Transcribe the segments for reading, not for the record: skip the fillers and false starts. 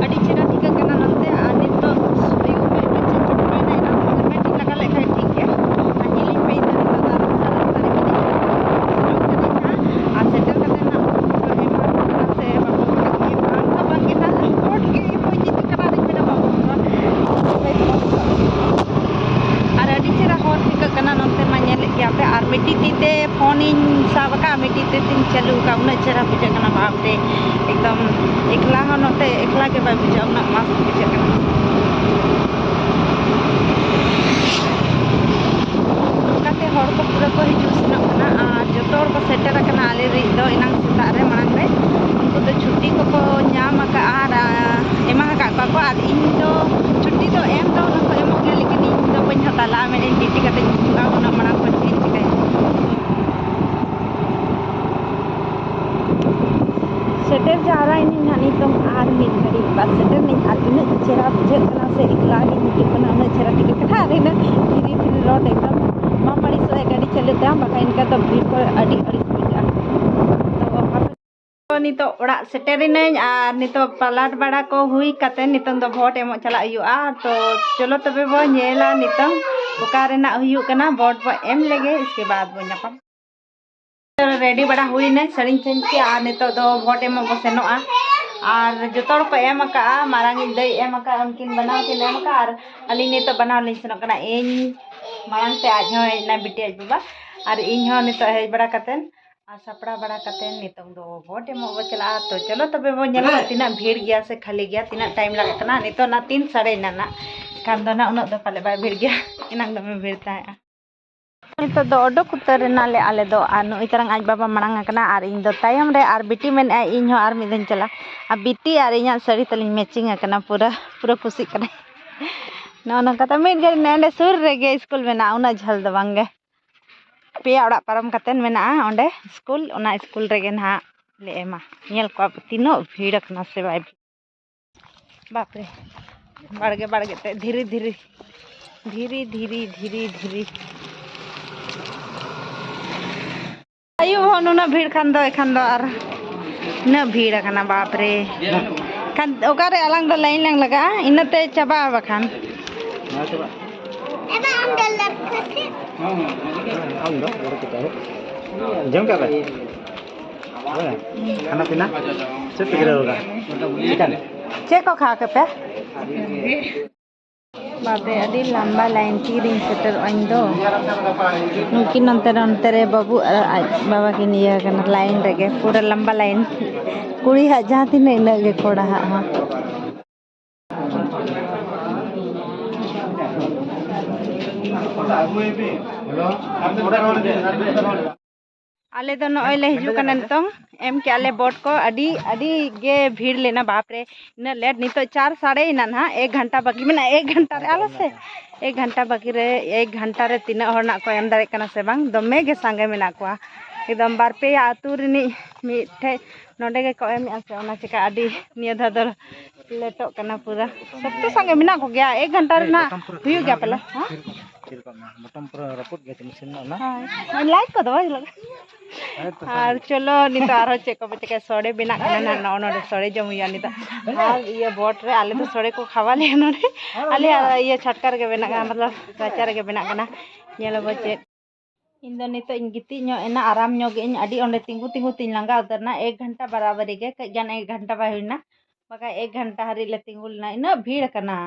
ᱟᱹᱰᱤ ᱪᱮᱦᱨᱟ ᱴᱷᱤᱠᱟᱹᱜ ᱠᱟᱱᱟ ᱱᱚᱛᱮ ᱟᱨ ᱱᱤᱛᱚᱜ ᱥᱩᱭᱩ ᱢᱮ ᱪᱮᱫ ᱪᱚᱴᱚᱭᱱᱟ ᱮᱱᱟᱝ ᱦᱮᱞᱢᱮᱴ ᱤᱧ ᱞᱟᱜᱟ ᱞᱮᱠᱷᱟᱡ ᱴᱷᱤᱠ ᱜᱮᱭᱟ ᱟᱨ ᱧᱮᱞᱤᱧ ᱯᱮ ᱱᱤᱛᱚᱜ ᱫᱚ ᱨᱟᱥᱛᱟ ᱨᱮ ᱥᱮᱴᱮᱨ ᱠᱟᱹᱫᱟᱹᱧ ᱦᱟᱸᱜ ᱟᱨ ᱥᱮᱴᱮᱨ ᱠᱟᱛᱮ ᱱᱟᱜ ᱥᱮ ᱵᱟᱵᱚ ᱵᱟᱝ ᱫᱚ ᱵᱟᱝ ᱜᱮ ᱱᱟᱜ ᱦᱚᱲ ᱜᱮ ᱢᱚᱡᱽ ᱤᱫᱤ ᱠᱟᱱᱟ ᱟᱨᱤᱧ ᱢᱮᱱᱟ ᱵᱟᱵᱚ ᱟᱨ ᱟᱹᱰᱤ ᱪᱮᱦᱨᱟ ᱦᱚᱨ ᱴᱷᱤᱠᱟᱹᱜ ᱠᱟᱱᱟ ᱱᱚᱛᱮ ᱢᱟ ᱧᱮᱞᱮᱫ ᱜᱮᱭᱟ ᱯᱮ ᱟᱨ ᱢᱤᱫᱴᱤᱡ ᱛᱤ ᱛᱮ ᱯᱷᱳᱱᱤᱧ ᱥᱟᱵ ᱟᱠᱟᱫᱼᱟ ᱢᱤᱫᱴᱤᱡ ᱛᱤ ᱛᱤᱧ ᱪᱟᱹᱞᱩ ᱟᱠᱟᱫᱼᱟ ᱩᱱᱟᱹᱜ ᱪᱮᱦᱨᱟ ᱵᱩᱡᱷᱟᱹᱜ ᱠᱟᱱᱟ ᱵᱟᱯ ᱨᱮ एकदम एकला हो नोते एकला के बाय बुझा उना मस्त बुझा कना काते हर को पूरा को हिजु सनक कना आ जतो हर को सेटर कना आले रि दो इनांग सेता रे मांग रे उनको तो छुट्टी को नाम का आर एमा का को आर इन दो छुट्टी तो एम दो न को एम के लेकिन इन दो बन हताला मेरे ड्यूटी कते जुगा उना मांग को ठीक चिकाय सेटर जारा इन नानी तो आर मिल घड़ी बस सेटर नहीं आर इन चेहरा बुझे कना से एकला के हिजु कना उन चेहरा टिके कथा रे न धीरे धीरे रोड एकदम मामड़ी से गाड़ी चलते बाका इनका तो भीड़ को अड़ी अड़ी बुझा तो नितो ओड़ा सेटरिन आर नितो पलाट बड़ा को हुई कते नितो दो वोट एमो चला हुआ तो चलो तबे बो नेला नितो ओका रेना हुयु कना वोट बो एम लेगे इसके बाद बो नापा रेडी बड़ा हुई ने सड़िंग चेंज के आर नितो दो वोट एमो बो सेनोआ आर जतोड़ को एम का मारांग दई एम का उनकिन बनाव के एम का आर अली नितो बनाव लिन सेनो कना इन मारांग ते आज हो ना बिटी आज बाबा आर इन हो नितो हे बड़ा कतेन आर सपड़ा बड़ा कतेन नितो दो वोट एमो बो चला तो चलो तबे बो नेला तिना भीड़ गया से खाली गया तिना टाइम लगा कना नितो ना 3 साढ़े ना कान दो ना उन दो पाले बाय भीड़ गया इनांग दो में भीड़ ताया नितो दो ओडोक उतर नाले आले दो आ नुई तरंग आज बाबा मांग कना आर इन दो तायम रे आर बिटी मेन इन हो आर मिदन चला आ बिटी आर इना साड़ी तलिन मैचिंग कना पूरा पूरा खुशी कना न न कता मिड गरी नेंडे सुर रेगे स्कूल मेना उना झल दो बांगे पेया ओड़ा पारम कतेन मेना ओंडे स्कूल ओना स्कूल रेगे ना ले एमा नेल को तिनो भीड़ कना से बाय बाप रे बाड़गे बाड़गे ते धीरे धीरे धीरे धीरे धीरे धीरे आयु हो नुना भीड़ खान दो आर न भीड़ कना बाप रे खान ओकारे अलंग दो लाइन लंग लगा इनते चबा बखान एबा हम डलर खसे हम दो बड़े के जम का भाई खाना पीना सब पिघल होगा चिकन चेक को खा के पे बाबे अड़ी लंबा लाइन तीरिंग सेटर ओइन दो मुमकिन नंतर रे बाबू बाबा की निया कना लाइन रेगे पूरा लंबा लाइन कुड़ी हा जहां तिने इन गे कोड़ा हा आले दो नय ले हिजु कना नितों एम के आले बोट को अड़ी अड़ी गे भीड़ लेना बाप रे इना लेट नितो 4 साढ़े इना ना 1 घंटा बाकी मेना 1 घंटा रे आलो से 1 घंटा बाकी रे 1 घंटा रे तिना हर ना को एम दारे कना से बांग दमे गे संगे मेना को एकदम बारपे आतु रिनी मिठे नोडे गे को एम आसे ओना चिका अड़ी निया धादर लेटो कना पूरा सब तो संगे मेना को गया 1 घंटा रे ना हुयु गया पहले हां बटन पूरा रपुट गया मशीन ना हां लाइट को दो और चलो नितो आरो चेक को बचे सोड़े बिना कना ना नोडे सोड़े जम हुआ नितो और ये बोट रे आले तो सोड़े को खावा ले नोडे आले ये छटकार के बिना मतलब राचार के बिना कना नेलो बचे इन दो नितो इन गिति नो एना आराम नो गे इन अडी ओंडे तिंगु तिंगु तिन लंगा उतरना 1 घंटा बराबर गे कजन 1 घंटा बा हुइना बका 1 घंटा हरी ले तिंगुलना इन भीड़ कना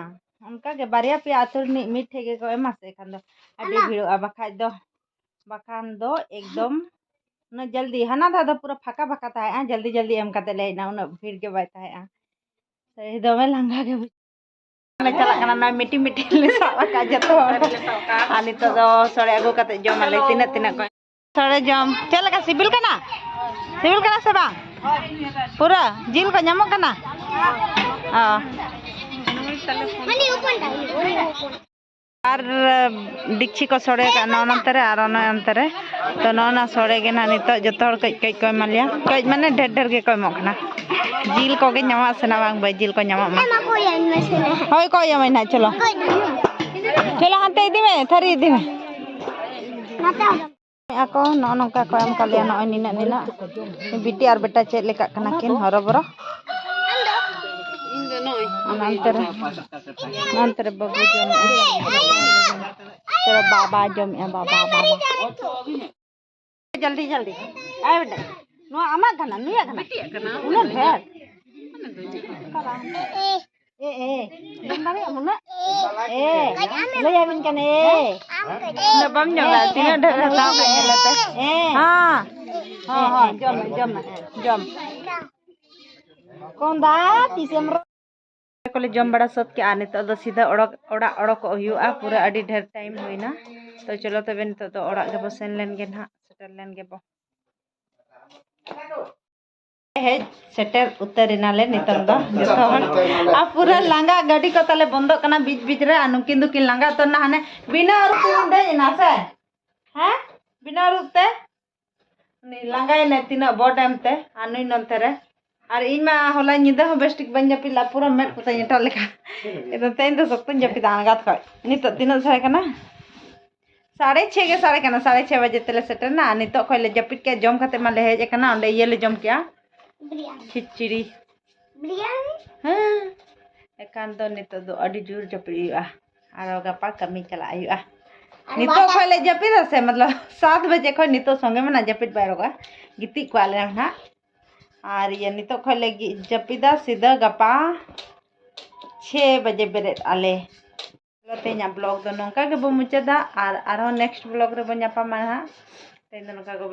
उनका के बारिया पे आतुर नि मिठे गे को एमा से खान दो अडी भीड़ बखान दो एकदम न जल्दी हना दादा पूरा फाका फाका था जल्दी जल्दी एम कते लेना उन भीड़ के बाय था सही दमे लंगा के मैं चला कना ना मिटी मिटी ले सावा का जतो आनी तो दो सड़े अगु कते जम ले तिना तिना को सड़े जम चल का सिबिल कना से बा पूरा जिल को ᱧᱟᱢᱚᱜ कना मनी ओपन आर डिक्ची को सोड़े का नौनंतरे आर नौनंतरे तो नौना सोड़े के ना नितो जतो कई कई को मालिया कई माने ढेर ढेर के को मखना जिल को के ᱧᱟᱢᱟ से ना बांग भाई जिल को ᱧᱟᱢᱚᱜ मा होय को यम ना चलो हांते इदी में थारी इदी में ako no nongka ko am kalian no nina nina बिटी आर बेटा चेक लेका कना किन हरो बरो nanti babu jom तेरा बाबा जम या बाबा जल्दी जल्दी आए बेटा नो आमा घना नुया घना उन्हें ढेर ए जम बारे मुना ले आविन कने नबम जला तीन ढेर ताव कने लते हां जम कौन दा तीसम को जम बड़ा सत के आने तो सीधा ओड़क हुआ पूरा अड़ी ढेर टाइम होइना तो चलो तबे नित तो ओड़ा के बो सेन लेन गे ना सेटल लेन गे बो हे सेटल उतरिना ले नितंग दो जतो आ पूरा लांगा गाड़ी को तले बंद कना बीच बीच रे अनुकिन दुकिन लांगा तो ना हने बिना रुते दे ना से हैं बिना रुते नि लांगा ने तीना बो टाइम ते आनुई नंते रे और इमा होला निदा हो बेस्टिक बन जपिला पूरा मेट पता एटा लेखा एतो तेन तो सप्तन जपि दानगात खय नितो तीन सारे कना 6:30 के सारे कना 6:30 बजे तेले सेटर ना नितो खय ले जपिट के जम खाते माले हेज कना ओंडे ये ले जम किया खिचड़ी बिरयानी हां एकान तो नितो दो अडी जोर जपिया और गपा कमी चला आयुआ नितो खय ले जपिद से मतलब 7 बजे खय नितो संगे में ना जपिट बायरोगा गिति क्वाले ना और ये नितो खले जपिदा सीधा गपा 6 बजे बेरे आले तेना ब्लॉग दो नोंका के बो मुचादा और नेक्स्ट ब्लॉग रे बो न्यापामा हा तेन नोंका गो